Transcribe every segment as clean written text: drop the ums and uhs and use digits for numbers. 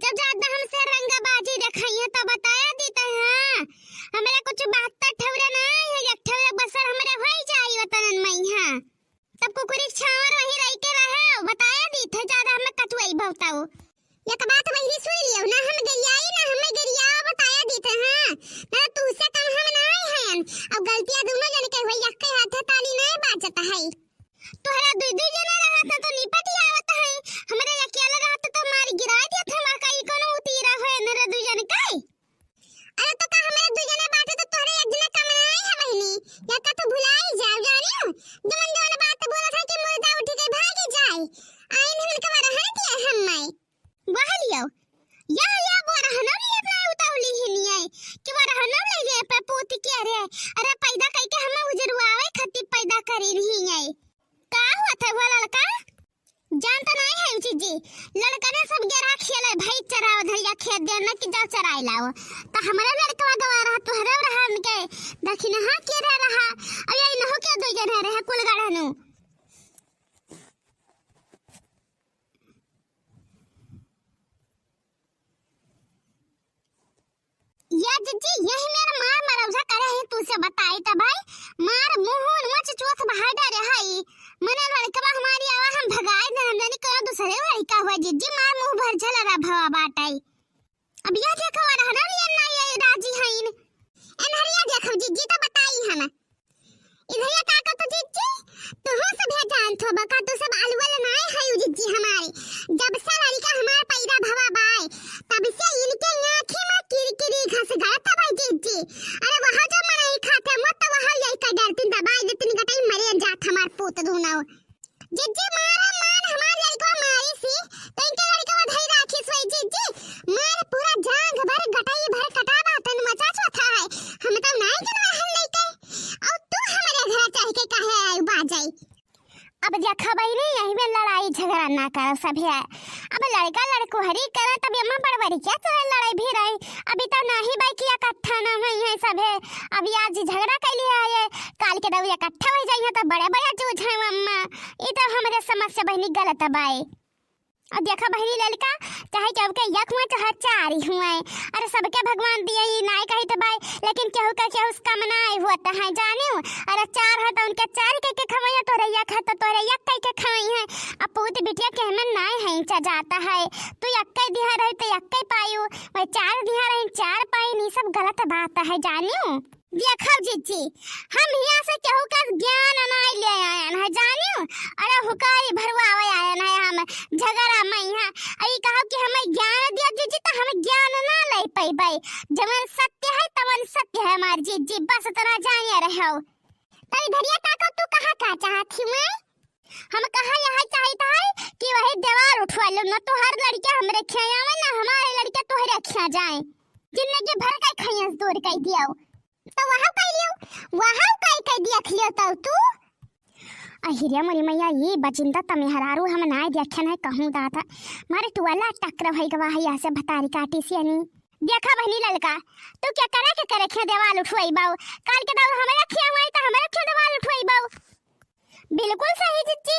जब ज्यादा हमसे रंगबाजी दिखाई है तो बताया देता है। हमरा कुछ बात तो ठवरे नहीं है, एक ठवरे बसर हमरा होई जाई वतन में हां तब कुकुरी छावर वही रह के रहे बताया देता ज्यादा हमें कटुई बहुताओ एक बात वही सुन लियो ना, हम गरियाई ना हमें गरिया बताया देता हां ना तू से कम हम नहीं हैं। अब गलतियां दोनों जन के होई, एक के हाथ ताली नहीं बाजता है। तोहरा दुई जना रहत तो निपट आवत है, हमरे अकेला रहत तो मार गिरा देत हम कई कोनो उतीरा है नरे दुई जन काई। अरे तो का हमरे दुई जने बाटे तो तोहरे एक जना कम नहीं है बहिनी, या का तू भुलाई जाओ जानियो जमन जवन बात बोला था कि मुर्दा उठ के भागी जाए आइन हम के रह दिया हम मैं बहलियो या बोरा हनली अपना उतावली ही नहीं है कि बोरा हनली ले पे पोती के अरे पैदा कई के हम उजरवावे खती पैदा करी रही है। का हुआ था वो लड़का जानता नहीं है चीजी, लड़का ने सब गेरा खेले भाई चराव धैया खेत देना कि जाओ चराई लाओ तो हमारा लड़का गवा रहा तो हरव रहा के दखिन हां के रहा अब ये न हो के दो जन रहे कुल गाड़ानु या जीजी यही मेरा मार मरौजा करे है तू से बताई त भाई मार मुंह मच चोथ बाहर डरे हई मने लड़का हमारी आवा हम भगाए न हम जानी कोनो दूसरे लड़का हुआ जीजी मार मुंह भर झलरा भवा बाटाई। अब यह देखो रहना ये ना ये राजी हईन एनहरिया देखो जीजी तो बताई हम इधर ये का तो जीजी तो हो सब है जान थो बका तो सब अलवल नहीं है जीजी हमारे जब से लड़का हमार पैदा भवा बाय तब से इनके आंखें में किरकिरी घस गया था भाई जीजी। अरे वहां जो मरई खाते मत वहां यही का डरती दबाई देती गटाई मरे जात हमार पोत दूनाओ जीजी मारा मान हमार लड़का मारी सी तो इनके लड़का धई राखी सोई जीजी मार पूरा जांग भर गटाई भर कटावा तन मचा चोथा है हम तो नहीं के रहन लेके और तू हमारे घर चाह के काहे आई बाजाई। अब देखा भाई नहीं यही में लड़ाई झगड़ा ना करो सब है, अब लड़का लड़को हरी करे तब यम्मा बड़बड़ी क्या तो लड़ाई भी रही अभी तो नहीं भाई किया इकट्ठा ना हुई है सब है। अभी आज झगड़ा कर लिया है काल के दव इकट्ठा हो जाइए तो बड़े बड़े जूझ है अम्मा ये तो हमारे समझ से बहनी गलत है भाई। और देखा बहनी लड़का चाहे केहू के यक हुए चाहे चार ही हुए, अरे सबके भगवान दिए ही नाय कही तो भाई लेकिन केहू का केहू उसका मनाई होता है जानियो। अरे चार है तो उनके चार के खवैया तो रैया खा तो यक कई के खवई है। अब पूत बिटिया के हमें नाय है चा जाता है तू यक कई दिहा रही तो यक कई पायू वही चार दिहा रही चार पाई नहीं सब गलत बात है जानियो। देखो जीजी हम यहाँ से केहू का ज्ञान नहीं ले आए हैं जानियो, अरे हुकारी भरवावे आए हैं हम झगड़ा में यहाँ अभी कहो कि हमें ज्ञान दिया जीजी तो हमें ज्ञान ना ले पाई भाई जमन सत्य है तमन सत्य है हमार जीजी बस इतना जानिए रहो। तो इधर ये ताको तू कहाँ का चाहती मैं हम कहाँ यहाँ चाहता है कि वही दीवार उठवा लो न तो हर लड़के हम रखे आवे ना हमारे लड़के तो रखा जाए जिंदगी भर का खैस दूर कर दिया तो वहां कर लियो वहां कर देख लियो तो तू अहिरिया मोरी मैया ये बचिंदा तमे हरारू हम ना देखे ना कहूं दाता मारे टुवाला टकर भई गवा है ऐसे भतारी काटी सी नहीं देखा बहनी लड़का तू क्या करे खे देवाल उठवाई बाऊ काल के दाव हमें रखे हुए तो हमें रखे देवाल उठवाई बाऊ बिल्कुल सही जीजी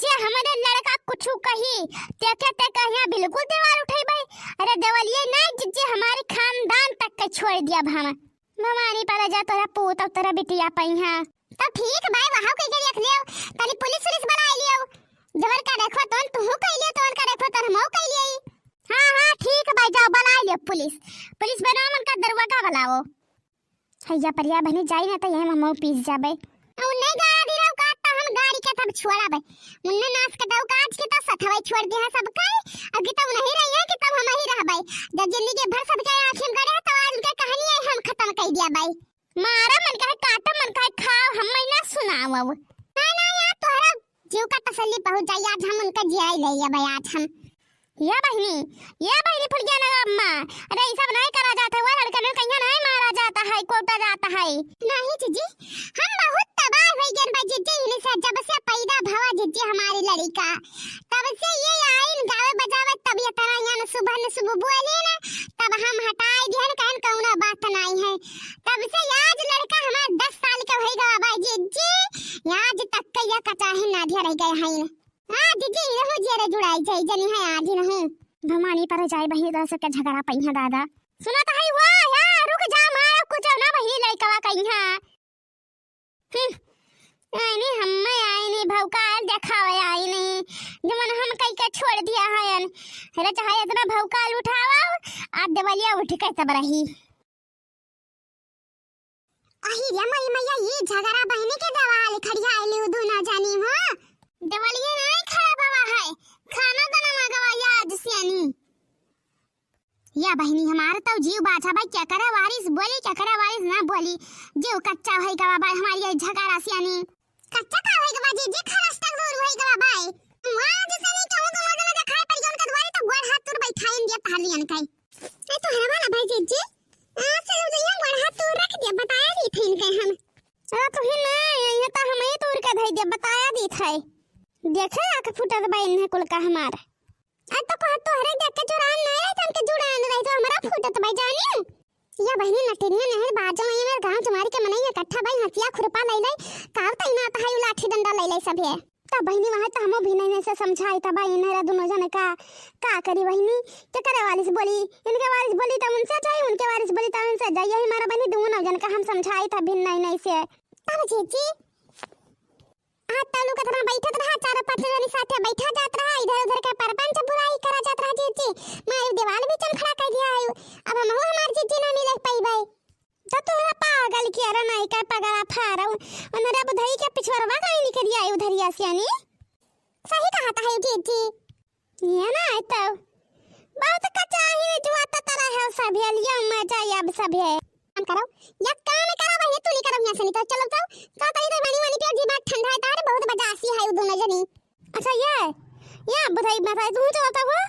जे हमारे लड़का कुछ कही ते कहिया बिल्कुल देवाल उठाई भाई। अरे देवाल ये नहीं जीजी हमारे खानदान तक के छोड़ दिया हम ममानी पर जा तोरा पूत और तोरा बिटिया पई हां तो ठीक भाई वहां कई के रख लियो तनी पुलिस बना लियो जबर का देखो तो तू कई लियो तो का देखो तो हम कई लियो। हां ठीक भाई जाओ बना लियो पुलिस बनाओ मन का दरवाजा बनाओ हैया परिया बनी जाई ना तो यही हम पीस जाबे उन्ने गाड़ी रो का तो हम गाड़ी के तब छोड़ाबे उन्ने नाच के दव काज के तो सथवाई छोड़ दिया सब कई अभी तो नहीं रही है कि तब हम ही रहबे जब जिंदगी भर सब के आखिर करे तो आज उनके कहानी है हम खत्म कर दिया भाई मारा मन का काटा मन का खाओ हम ना सुनाओ अब ना यार तोहरा जीव का तसल्ली पहुंच जाए आज हम उनका जियाई ले भाई आज हम या बहनी फुल गया ना अम्मा। अरे ये सब नहीं करा जाता हुआ लड़का ने कहीं नहीं मारा जाता है कोटा जाता है नहीं जीजी हम बहुत तबाह हो गए भाई जीजी इन्हें से जब से पैदा भवा जीजी हमारी लड़का तब से ये आइन गावे बजावे तब ये तरह यहाँ सुबह बोले ना तब हम हटाए ध्यान कहन कौना बात नहीं है तब से आज लड़का हमारा 10 साल का हो गया भाई जीजी आज तक का कचा है ना रह गए हैं। हां जीजी हो जेरे जुड़ाई जाई जनी है आज न हूं भमानी पर जाए बहिनी तरह से के झगड़ा पहिया दादा सुना तो है हुआ यार रुक जा मार कुछ ना बहिनी लइकवा कहिया आईनी हम्मे आईनी भौकाल देखावे आईनी जमन हम कई के छोड़ दिया हयन हेरे चाहे इतना भौकाल उठावा आज देवलिया उठ के तब रही अही रे मई मैया ये झगड़ा बहिनी के दवाल खड़िया आइली उदू ना जानी हो देवलिया नहीं खड़ा बाबा है खाना दाना मगवा आज सियानी या बहिनी हमारा तो जीव बाछा भाई क्या करे वारिस बोली क्या करे वारिस ना बोली जीव कच्चा भाई का बाबा हमारी ये झगड़ा सियानी कच्चा का भाई का बाजी जे खरस तक दूर भाई का बाबा वहां जैसे नहीं कहूं तो मगला दिखाए पर योन का द्वारे तो गोड़ हाथ तुर बैठाइन दिया पहलियन कई ए तो है वाला भाई जी चलो तो ये गोड़ हाथ तुर रख दिया बताया दी थे इनके हम चलो तो ही ना ये तो हमें तुर का धई दिया बताया दी थे देखे आके फुटत बहन है कुल का हमारा आ तो कह तो हरे देख के जुड़ान नहीं रहे तन के जुड़ान रहे तो हमारा फुटत भाई जानी या बहनी नटनिया नहर बाजो में मेरे गांव तुम्हारी के मनई इकट्ठा भाई हथिया खुरपा लई लई काव तई ना तहाई लाठी डंडा लई लई सब है त बहनी वहां त हमो भी नहीं से समझाई त भाई नहरा दोनों जने का करी बहनी के करे वालिस बोली इनके वालिस बोली त उनसे जाई उनके वालिस बोली त उनसे जाई यही मारा बहनी दोनों जन का हम समझाई था भिन्न नहीं से अब जीजी आ तालू का तरह बैठत रहा चार पांच जने साथे बैठा जात रहा इधर उधर के परपंच बुराई करा जात रहा जीजी मारी दीवार भी चमखड़ा कर दिया है अब हम हमार जीजी ना मिले पाई भाई तो तोरा पागल किया रे नहीं का पगड़ा फारा उनरे बुधई के पिछवरवा काई निकल आई उधरिया सियानी सही कहा था है जीजी ये ना तो बहुत कच्चा ही जुआता तरह है सब है लिया मजा अब सब है काम करो या काम करो भाई तू नहीं करो यहां से निकल चलो जाओ का कहीं तो बनी वाली पे जी बात ठंडा है तारे बहुत बजासी है वो दोनों जनी अच्छा ये बुधाई मैं तू चलता हुआ